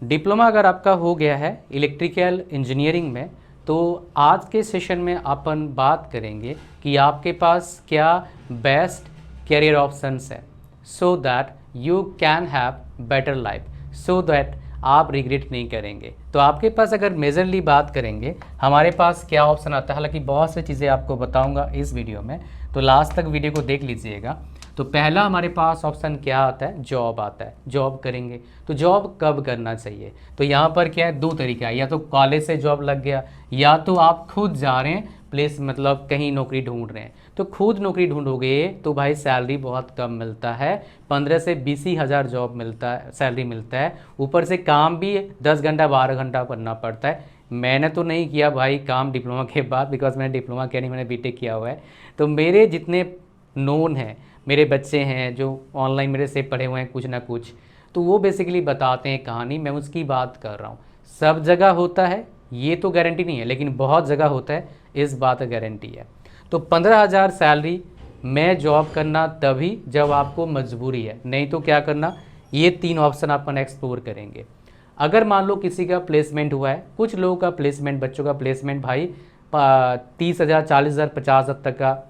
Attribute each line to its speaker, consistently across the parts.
Speaker 1: Diploma अगर आपका हो गया है इलेक्ट्रिकल इंजीनियरिंग में, तो आज के सेशन में अपन बात करेंगे कि आपके पास क्या बेस्ट करियर ऑप्शंस है, so that you can have better life, so that आप रिग्रेट नहीं करेंगे। तो आपके पास अगर मेजरली बात करेंगे हमारे पास क्या ऑप्शन आता है, हालांकि बहुत सी चीज़ें आपको बताऊंगा इस वीडियो में, तो लास्ट तक वीडियो को देख लीजिएगा। तो पहला हमारे पास ऑप्शन क्या आता है, जॉब आता है। जॉब करेंगे तो जॉब कब करना चाहिए, तो यहाँ पर क्या है, दो तरीका है, या तो कॉलेज से जॉब लग गया, या तो आप खुद जा रहे हैं प्लेस, मतलब कहीं नौकरी ढूंढ रहे हैं। तो खुद नौकरी ढूंढोगे तो भाई सैलरी बहुत कम मिलता है, 15 से 20 ही हज़ार जॉब मिलता है, सैलरी मिलता है, ऊपर से काम भी 10 घंटा 12 घंटा करना पड़ता है। मैंने तो नहीं किया भाई काम डिप्लोमा के बाद, बिकॉज मैंने डिप्लोमा किया नहीं, मैंने बीटेक किया हुआ है। तो मेरे जितने नोन हैं, मेरे बच्चे हैं जो ऑनलाइन मेरे से पढ़े हुए हैं कुछ ना कुछ, तो वो बेसिकली बताते हैं कहानी, मैं उसकी बात कर रहा हूँ। सब जगह होता है ये तो गारंटी नहीं है, लेकिन बहुत जगह होता है, इस बात का गारंटी है। तो 15,000 सैलरी में जॉब करना तभी जब आपको मजबूरी है, नहीं तो क्या करना, ये तीन ऑप्शन अपन एक्सप्लोर करेंगे। अगर मान लो किसी का प्लेसमेंट हुआ है, कुछ लोगों का प्लेसमेंट, बच्चों का प्लेसमेंट भाई 30,000 40,000 50,000 तक का,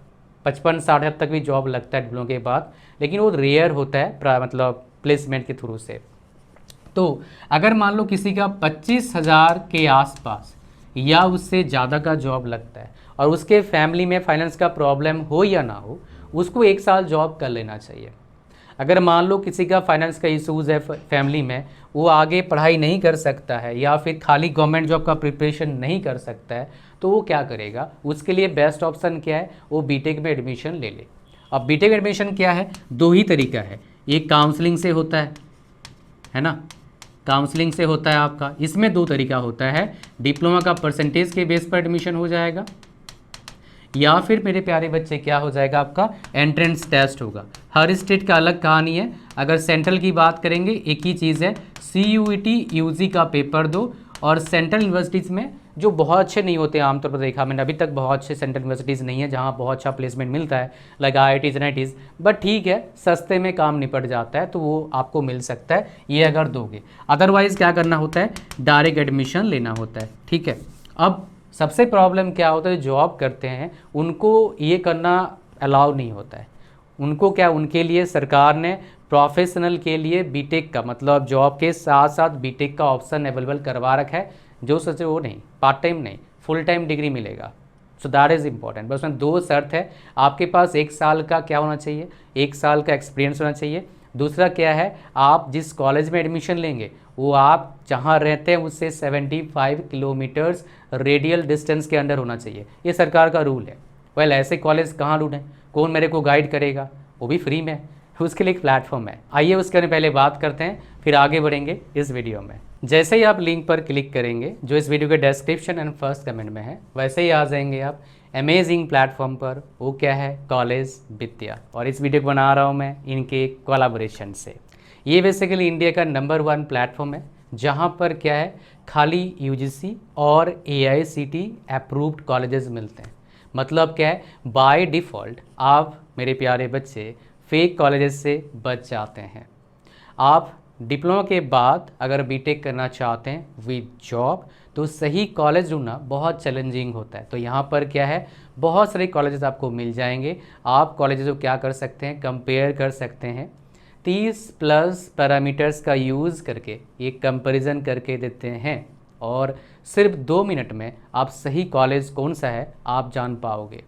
Speaker 1: 55-60 तक भी जॉब लगता है डिप्लोमा के बाद, लेकिन वो रेयर होता है मतलब प्लेसमेंट के थ्रू से। तो अगर मान लो किसी का 25,000 के आसपास या उससे ज़्यादा का जॉब लगता है और उसके फैमिली में फाइनेंस का प्रॉब्लम हो या ना हो, उसको 1 साल जॉब कर लेना चाहिए। अगर मान लो किसी का फाइनेंस का इशूज़ है फैमिली में, वो आगे पढ़ाई नहीं कर सकता है या फिर खाली गवर्नमेंट जॉब का प्रिपरेशन नहीं कर सकता है, तो वो क्या करेगा, उसके लिए बेस्ट ऑप्शन क्या है, वो बीटेक में एडमिशन ले ले। अब बीटेक एडमिशन क्या है, दो ही तरीका है, एक काउंसलिंग से होता है ना, काउंसलिंग से होता है आपका। इसमें दो तरीका होता है, डिप्लोमा का परसेंटेज के बेस पर एडमिशन हो जाएगा, या फिर मेरे प्यारे बच्चे क्या हो जाएगा, आपका एंट्रेंस टेस्ट होगा। हर स्टेट का अलग कहानी है। अगर सेंट्रल की बात करेंगे, एक ही चीज़ है, CUET UG का पेपर दो। और सेंट्रल यूनिवर्सिटीज़ में जो बहुत अच्छे नहीं होते, आमतौर पर देखा मैंने, अभी तक बहुत अच्छे सेंट्रल यूनिवर्सिटीज़ नहीं है जहाँ बहुत अच्छा प्लेसमेंट मिलता है, लाइक IITs NITs, बट ठीक है, सस्ते में काम निपट जाता है, तो वो आपको मिल सकता है ये अगर दोगे। अदरवाइज़ क्या करना होता है, डायरेक्ट एडमिशन लेना होता है, ठीक है। अब सबसे प्रॉब्लम क्या होता है, जॉब करते हैं उनको ये करना अलाउ नहीं होता है। उनको क्या, उनके लिए सरकार ने प्रोफेशनल के लिए बीटेक का, मतलब जॉब के साथ साथ बीटेक का ऑप्शन अवेलेबल करवा रखा है, जो सोचे वो नहीं, पार्ट टाइम नहीं, फुल टाइम डिग्री मिलेगा। So that is important. बस उसमें दो शर्त है, आपके पास 1 साल का क्या होना चाहिए, 1 साल का एक्सपीरियंस होना चाहिए। दूसरा क्या है, आप जिस कॉलेज में एडमिशन लेंगे वो आप जहाँ रहते हैं उससे 75 किलोमीटर्स रेडियल डिस्टेंस के अंदर होना चाहिए, ये सरकार का रूल है। वेल ऐसे कॉलेज कहाँ ढूंढें, कौन मेरे को गाइड करेगा, वो भी फ्री में, उसके लिए एक प्लेटफॉर्म है। आइए उसके पहले बात करते हैं, फिर आगे बढ़ेंगे इस वीडियो में। जैसे ही आप लिंक पर क्लिक करेंगे जो इस वीडियो के डिस्क्रिप्शन एंड फर्स्ट कमेंट में है, वैसे ही आ जाएंगे आप अमेजिंग प्लेटफॉर्म पर। वो क्या है, कॉलेज विद्या, और इस वीडियो को बना रहा हूँ मैं इनके कोलैबोरेशन से। ये बेसिकली इंडिया का नंबर 1 प्लेटफॉर्म है, जहाँ पर क्या है, खाली UGC और AICTE अप्रूव्ड कॉलेजेस मिलते हैं। मतलब क्या है, बाय डिफ़ॉल्ट आप मेरे प्यारे बच्चे फेक कॉलेजेस से बच जाते हैं। आप डिप्लोमा के बाद अगर बीटेक करना चाहते हैं विद जॉब, तो सही कॉलेज ढूंढना बहुत चैलेंजिंग होता है। तो यहाँ पर क्या है, बहुत सारे कॉलेजेस आपको मिल जाएंगे। आप कॉलेजेस को क्या कर सकते हैं, कंपेयर कर सकते हैं, 30+ पैरामीटर्स का यूज़ करके एक कंपैरिजन करके देते हैं, और सिर्फ 2 मिनट में आप सही कॉलेज कौन सा है आप जान पाओगे।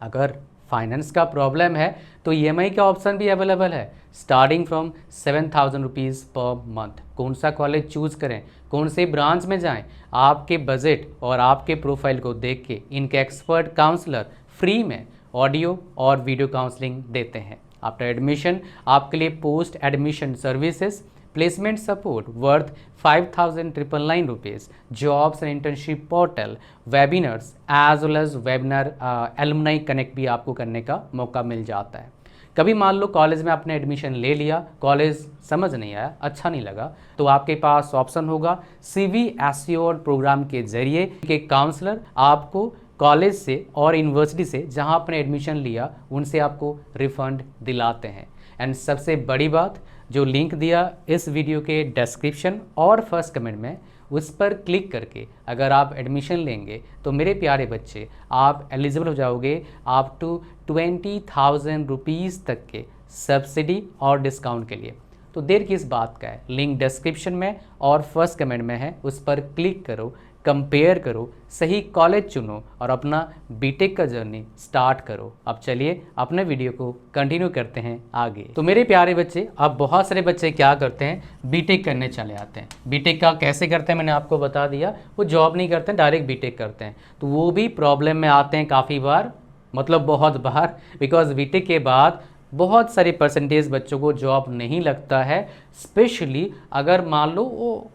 Speaker 1: अगर फाइनेंस का प्रॉब्लम है तो EMI का ऑप्शन भी अवेलेबल है, starting from 7,000 rupees per month. कौन सा कॉलेज चूज़ करें, कौन से ब्रांच में जाएं, आपके बजट और आपके प्रोफाइल को देख के इनके एक्सपर्ट काउंसलर फ्री में ऑडियो और वीडियो काउंसलिंग देते हैं। आफ्टर एडमिशन आपके लिए post admission services, placement support worth 5,999 rupees, jobs and internship portal, webinars as well as webinar alumni connect भी आपको करने का मौका मिल जाता है। कभी मान लो कॉलेज में आपने एडमिशन ले लिया, कॉलेज समझ नहीं आया, अच्छा नहीं लगा, तो आपके पास ऑप्शन होगा CV एश्योर्ड प्रोग्राम के जरिए के काउंसलर आपको कॉलेज से और यूनिवर्सिटी से जहां आपने एडमिशन लिया उनसे आपको रिफंड दिलाते हैं। एंड सबसे बड़ी बात, जो लिंक दिया इस वीडियो के डिस्क्रिप्शन और फर्स्ट कमेंट में, उस पर क्लिक करके अगर आप एडमिशन लेंगे तो मेरे प्यारे बच्चे आप एलिजिबल हो जाओगे अप टू 20,000 रुपीज़ तक के सब्सिडी और डिस्काउंट के लिए। तो देर किस बात का है, लिंक डिस्क्रिप्शन में और फर्स्ट कमेंट में है, उस पर क्लिक करो, कंपेयर करो, सही कॉलेज चुनो और अपना बीटेक का जर्नी स्टार्ट करो। अब चलिए अपने वीडियो को कंटिन्यू करते हैं आगे। तो मेरे प्यारे बच्चे, अब बहुत सारे बच्चे क्या करते हैं, बीटेक करने चले आते हैं। बीटेक का कैसे करते हैं मैंने आपको बता दिया, वो जॉब नहीं करते हैं, डायरेक्ट बीटेक करते हैं। तो वो भी प्रॉब्लम में आते हैं काफ़ी बार, मतलब बहुत बार, बिकॉज बीटेक के बाद बहुत सारे परसेंटेज बच्चों को जॉब नहीं लगता है, स्पेशली अगर मान लो वो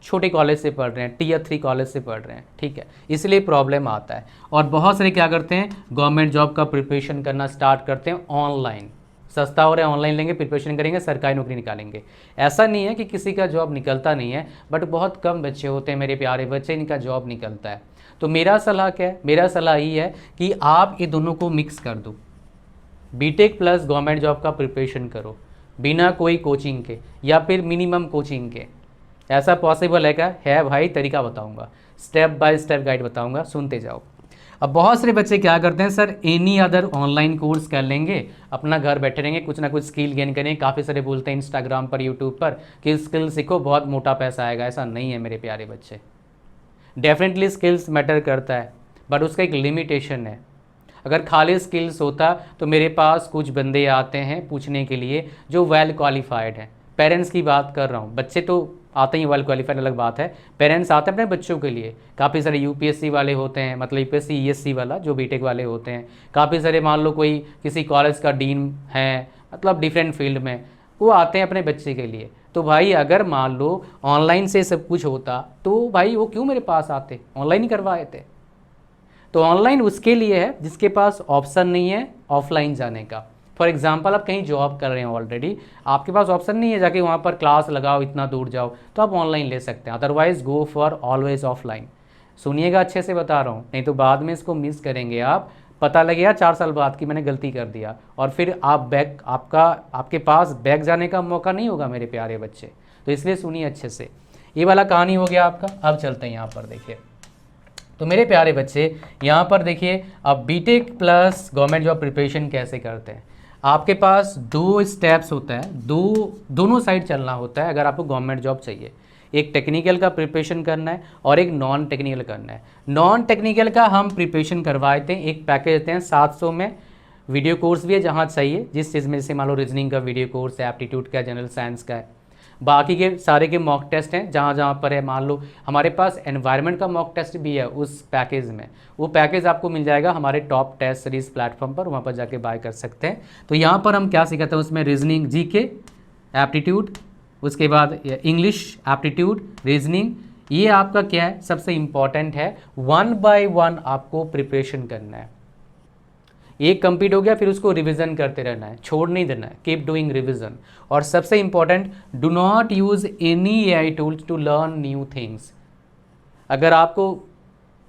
Speaker 1: छोटे कॉलेज से पढ़ रहे हैं, टियर 3 कॉलेज से पढ़ रहे हैं, ठीक है, इसलिए प्रॉब्लम आता है। और बहुत सारे क्या करते हैं, गवर्नमेंट जॉब का प्रिपरेशन करना स्टार्ट करते हैं ऑनलाइन। सस्ता हो रहा है, ऑनलाइन लेंगे, प्रिपरेशन करेंगे, सरकारी नौकरी निकालेंगे। ऐसा नहीं है कि किसी का जॉब निकलता नहीं है, बट बहुत कम बच्चे होते हैं मेरे प्यारे बच्चे, इनका जॉब निकलता है। तो मेरा सलाह क्या है, मेरा सलाह ये है कि आप ये दोनों को मिक्स कर दो, बीटेक प्लस गवर्नमेंट जॉब का प्रिपरेशन करो बिना कोई कोचिंग के या फिर मिनिमम कोचिंग के। ऐसा पॉसिबल है क्या? है भाई, तरीका बताऊंगा, स्टेप बाय स्टेप गाइड बताऊंगा, सुनते जाओ। अब बहुत सारे बच्चे क्या करते हैं, sir any other online course कर लेंगे, अपना घर बैठे रहेंगे, कुछ ना कुछ स्किल गेन करेंगे। काफ़ी सारे बोलते हैं इंस्टाग्राम पर, यूट्यूब पर कि स्किल सीखो, बहुत मोटा पैसा आएगा। ऐसा नहीं है मेरे प्यारे बच्चे, डेफिनेटली स्किल्स मैटर करता है, बट उसका एक लिमिटेशन है। अगर खाली स्किल्स होता तो मेरे पास कुछ बंदे आते हैं पूछने के लिए जो वेल क्वालिफाइड हैं। पेरेंट्स की बात कर रहा हूँ, बच्चे तो आते ही वेल क्वालिफाइड अलग बात है, पेरेंट्स आते हैं अपने बच्चों के लिए। काफ़ी सारे यूपीएससी वाले होते हैं, मतलब यूपीएससी ईएससी वाला जो बीटेक वाले होते हैं। काफ़ी सारे मान लो कोई किसी कॉलेज का डीन है, मतलब डिफरेंट फील्ड में, वो आते हैं अपने बच्चे के लिए। तो भाई अगर मान लो ऑनलाइन से सब कुछ होता तो भाई वो क्यों मेरे पास आते, ऑनलाइन ही करवाए थे। तो ऑनलाइन उसके लिए है जिसके पास ऑप्शन नहीं है ऑफलाइन जाने का। फॉर एग्जाम्पल आप कहीं जॉब कर रहे हैं ऑलरेडी, आपके पास ऑप्शन नहीं है जाके वहाँ पर क्लास लगाओ, इतना दूर जाओ, तो आप ऑनलाइन ले सकते हैं। Otherwise go for always offline. सुनिएगा, अच्छे से बता रहा हूँ, नहीं तो बाद में इसको मिस करेंगे आप, पता लगेगा 4 साल बाद कि मैंने गलती कर दिया, और फिर आप बैक आपके पास बैक जाने का मौका नहीं होगा मेरे प्यारे बच्चे। तो इसलिए सुनिए अच्छे से। ये वाला कहानी हो गया आपका। अब चलते हैं यहाँ पर, देखिए। तो मेरे प्यारे बच्चे यहाँ पर देखिए, अब BTech plus government job preparation कैसे करते हैं। आपके पास 2 स्टेप्स होता है, दोनों साइड चलना होता है अगर आपको गवर्नमेंट जॉब चाहिए। एक टेक्निकल का प्रिपरेशन करना है और एक नॉन टेक्निकल करना है। नॉन टेक्निकल का हम प्रिपरेशन करवाए थे, एक पैकेज देते हैं 700 में। वीडियो कोर्स भी है जहाँ चाहिए, जिस चीज़ में, जैसे मान लो रीजनिंग का वीडियो कोर्स है, एप्टीट्यूड का, जनरल साइंस का है। बाकी के सारे के मॉक टेस्ट हैं जहाँ जहाँ पर है। मान लो हमारे पास एनवायरनमेंट का मॉक टेस्ट भी है उस पैकेज में, वो पैकेज आपको मिल जाएगा हमारे टॉप टेस्ट सीरीज प्लेटफॉर्म पर, वहाँ पर जाके बाय कर सकते हैं। तो यहाँ पर हम क्या सिखाते हैं, उसमें रीजनिंग, जीके, एप्टीट्यूड, उसके बाद इंग्लिश, एप्टीट्यूड, रीजनिंग, ये आपका क्या है, सबसे इम्पॉर्टेंट है। 1 बाय 1 आपको प्रिपरेशन करना है। एक कंप्लीट हो गया, फिर उसको रिवीजन करते रहना है, छोड़ नहीं देना है, कीप डूइंग रिवीजन। और सबसे important, do not use any AI tools to learn new things. अगर आपको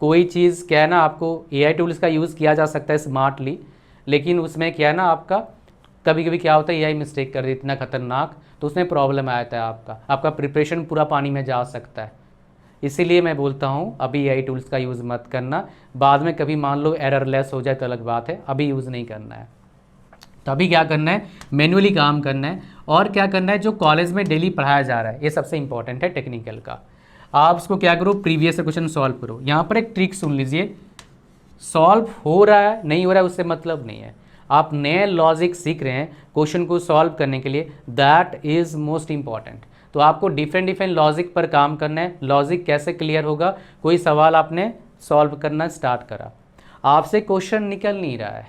Speaker 1: कोई चीज़ क्या है ना, आपको एआई टूल्स का यूज़ किया जा सकता है स्मार्टली, लेकिन उसमें क्या है ना, आपका कभी कभी क्या होता है, एआई मिस्टेक कर दे इतना खतरनाक, तो उसमें प्रॉब्लम आता है, आपका प्रिपरेशन पूरा पानी में जा सकता है। इसीलिए मैं बोलता हूँ अभी एआई टूल्स का यूज़ मत करना, बाद में कभी मान लो एररलेस हो जाए तो अलग बात है, अभी यूज़ नहीं करना है। तो अभी क्या करना है, मैन्युअली काम करना है। और क्या करना है, जो कॉलेज में डेली पढ़ाया जा रहा है, ये सबसे इंपॉर्टेंट है टेक्निकल का। आप उसको क्या करो, प्रीवियस क्वेश्चन सॉल्व करो। यहाँ पर एक ट्रिक सुन लीजिए, सॉल्व हो रहा है नहीं हो रहा है उससे मतलब नहीं है, आप नए लॉजिक सीख रहे हैं क्वेश्चन को सॉल्व करने के लिए, दैट इज़ मोस्ट इंपॉर्टेंट। तो आपको डिफरेंट लॉजिक पर काम करना है। लॉजिक कैसे क्लियर होगा, कोई सवाल आपने सॉल्व करना स्टार्ट करा, आपसे क्वेश्चन निकल नहीं रहा है,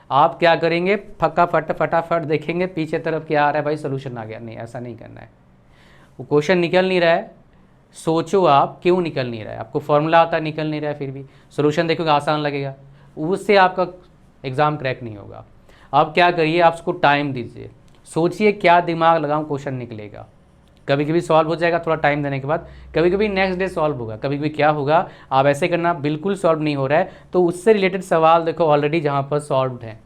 Speaker 1: आप क्या करेंगे, फटाफट देखेंगे पीछे तरफ क्या आ रहा है, भाई सोल्यूशन आ गया। नहीं, ऐसा नहीं करना है। वो क्वेश्चन निकल नहीं रहा है, सोचो आप क्यों निकल नहीं रहा है, आपको फॉर्मूला आता निकल नहीं रहा है, फिर भी सोल्यूशन देखोगे आसान लगेगा, उससे आपका एग्ज़ाम क्रैक नहीं होगा। अब क्या करिए, आप उसको टाइम दीजिए, सोचिए क्या दिमाग लगाऊं क्वेश्चन निकलेगा। कभी कभी सॉल्व हो जाएगा थोड़ा टाइम देने के बाद, कभी कभी नेक्स्ट डे सॉल्व होगा, कभी कभी क्या होगा, आप ऐसे करना बिल्कुल सॉल्व नहीं हो रहा है तो उससे रिलेटेड सवाल देखो ऑलरेडी जहाँ पर सॉल्व है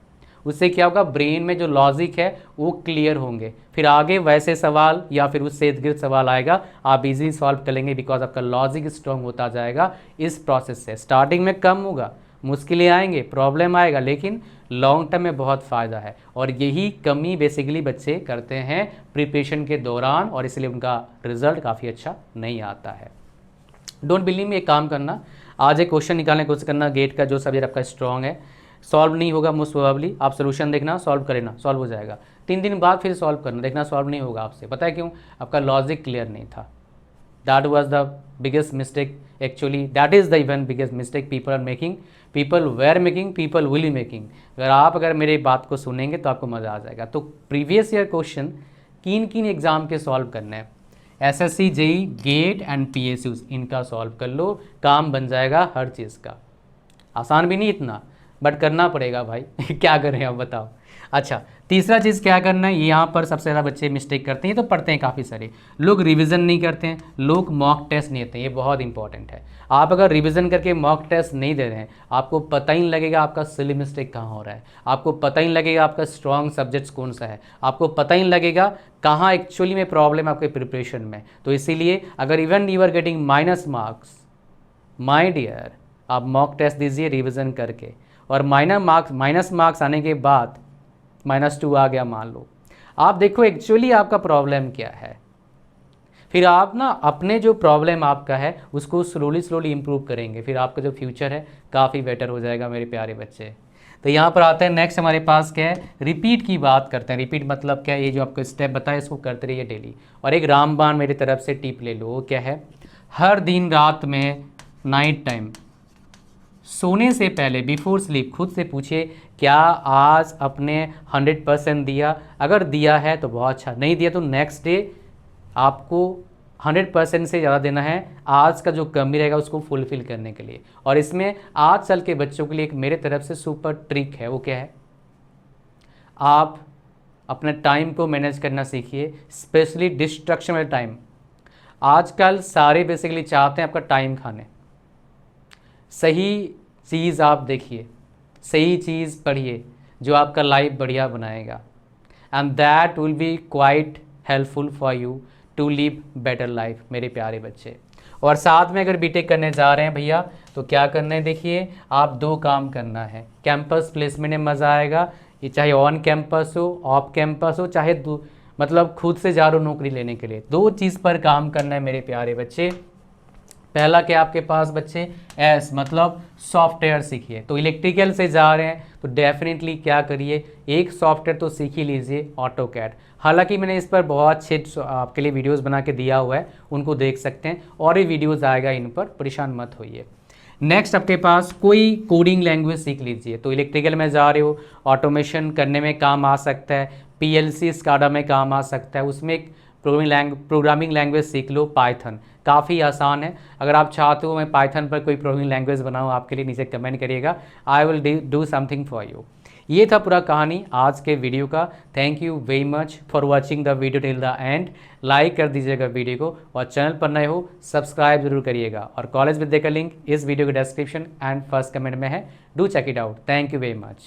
Speaker 1: उससे क्या होगा, ब्रेन में जो लॉजिक है वो क्लियर होंगे, फिर आगे वैसे सवाल या फिर उससे इर्द गिर्द सवाल आएगा आप इजीली सॉल्व कर लेंगे, बिकॉज आपका लॉजिक स्ट्रॉन्ग होता जाएगा इस प्रोसेस से। स्टार्टिंग में कम होगा, मुश्किलें आएंगे, प्रॉब्लम आएगा, लेकिन लॉन्ग टर्म में बहुत फ़ायदा है। और यही कमी बेसिकली बच्चे करते हैं प्रिपरेशन के दौरान, और इसलिए उनका रिजल्ट काफ़ी अच्छा नहीं आता है। डोंट बिलीव में एक काम करना, आज एक क्वेश्चन निकालने की कोशिश करना गेट का, जो सब्जेक्ट आपका स्ट्रॉन्ग है। सॉल्व नहीं होगा मोस्ट प्रोबेबली, आप सोल्यूशन देखना, सॉल्व करेना, सॉल्व हो जाएगा। 3 दिन बाद फिर सॉल्व करना, देखना सॉल्व नहीं होगा आपसे। पता है क्यों? आपका लॉजिक क्लियर नहीं था। That was the biggest mistake, actually that is the even biggest mistake people are making, people were making, people will be making. अगर मेरी बात को सुनेंगे तो आपको मज़ा आ जाएगा। तो प्रीवियस ईयर क्वेश्चन किन किन एग्जाम के सॉल्व करने हैं, SSC, JE, gate and PSUs, इनका सॉल्व कर लो, काम बन जाएगा हर चीज़ का। आसान भी नहीं इतना, बट करना पड़ेगा भाई क्या करें आप बताओ। अच्छा, तीसरा चीज़ क्या करना है, यहाँ पर सबसे ज़्यादा बच्चे मिस्टेक करते हैं, तो पढ़ते हैं काफ़ी सारे लोग, रिवीजन नहीं करते हैं, लोग मॉक टेस्ट नहीं देते हैं। ये बहुत इंपॉर्टेंट है। आप अगर रिवीजन करके मॉक टेस्ट नहीं दे रहे हैं, आपको पता ही नहीं लगेगा आपका सिली मिस्टेक कहाँ हो रहा है, आपको पता ही नहीं लगेगा आपका स्ट्रॉन्ग सब्जेक्ट्स कौन सा है, आपको पता ही नहीं लगेगा कहाँ एक्चुअली में प्रॉब्लम है आपके प्रिपरेशन में। तो इसीलिए अगर even you are getting minus marks, my dear, आप मॉक टेस्ट दीजिए रिवीजन करके, और माइनस मार्क्स आने के बाद -2 आ गया मान लो, आप देखो एक्चुअली आपका प्रॉब्लम क्या है, फिर आप ना अपने जो प्रॉब्लम आपका है उसको स्लोली इम्प्रूव करेंगे, फिर आपका जो फ्यूचर है काफ़ी बेटर हो जाएगा मेरे प्यारे बच्चे। तो यहाँ पर आते हैं नेक्स्ट, हमारे पास क्या है, रिपीट की बात करते हैं। रिपीट मतलब क्या है, ये जो आपको स्टेप बताया इसको करते रहिए डेली। और एक रामबाण मेरी तरफ से टिप ले लो, वो क्या है, हर दिन रात में नाइट टाइम सोने से पहले बिफोर स्लीप खुद से पूछिए क्या आज अपने 100% दिया। अगर दिया है तो बहुत अच्छा, नहीं दिया तो नेक्स्ट डे आपको 100% से ज़्यादा देना है, आज का जो कमी रहेगा उसको फुलफिल करने के लिए। और इसमें आज चल के बच्चों के लिए एक मेरे तरफ से सुपर ट्रिक है, वो क्या है, आप अपने टाइम को मैनेज करना सीखिए, स्पेशली डिस्ट्रक्शन वाले टाइम। आजकल सारे बेसिकली चाहते हैं आपका टाइम खाने। सही चीज़ आप देखिए, सही चीज़ पढ़िए जो आपका लाइफ बढ़िया बनाएगा, and that will be quite helpful for you to live better life मेरे प्यारे बच्चे। और साथ में अगर बीटेक करने जा रहे हैं भैया तो क्या करना है, देखिए आप 2 काम करना है। कैंपस प्लेसमेंट में मज़ा आएगा, ये चाहे ऑन कैंपस हो, ऑफ कैंपस हो, चाहे मतलब खुद से जा रहे हो नौकरी लेने के लिए, 2 चीज़ पर काम करना है मेरे प्यारे बच्चे। पहला क्या आपके पास बच्चे, एस मतलब सॉफ्टवेयर सीखिए। तो इलेक्ट्रिकल से जा रहे हैं तो डेफिनेटली क्या करिए, एक सॉफ्टवेयर तो सीख ही लीजिए, ऑटोकैड। हालांकि मैंने इस पर बहुत अच्छे आपके लिए वीडियोस बना के दिया हुआ है, उनको देख सकते हैं, और भी वीडियोस आएगा इन पर, परेशान मत होइए। नेक्स्ट आपके पास कोई कोडिंग लैंग्वेज सीख लीजिए। तो इलेक्ट्रिकल में जा रहे हो, ऑटोमेशन करने में काम आ सकता है, पीएलसी स्काडा में काम आ सकता है, उसमें एक प्रोग्रामिंग लैंग्वेज सीख लो, पाइथन काफ़ी आसान है। अगर आप चाहते हो मैं पाइथन पर कोई प्रोग्रामिंग लैंग्वेज बनाऊँ आपके लिए, नीचे कमेंट करिएगा, I will do something for you. ये था पूरा कहानी आज के वीडियो का। Thank you very much for watching the video till the end. Like कर दीजिएगा वीडियो को, और चैनल पर नए हो सब्सक्राइब जरूर करिएगा। और कॉलेज विद्या का लिंक इस वीडियो के डिस्क्रिप्शन एंड फर्स्ट कमेंट में है, do check it out. Thank you very much.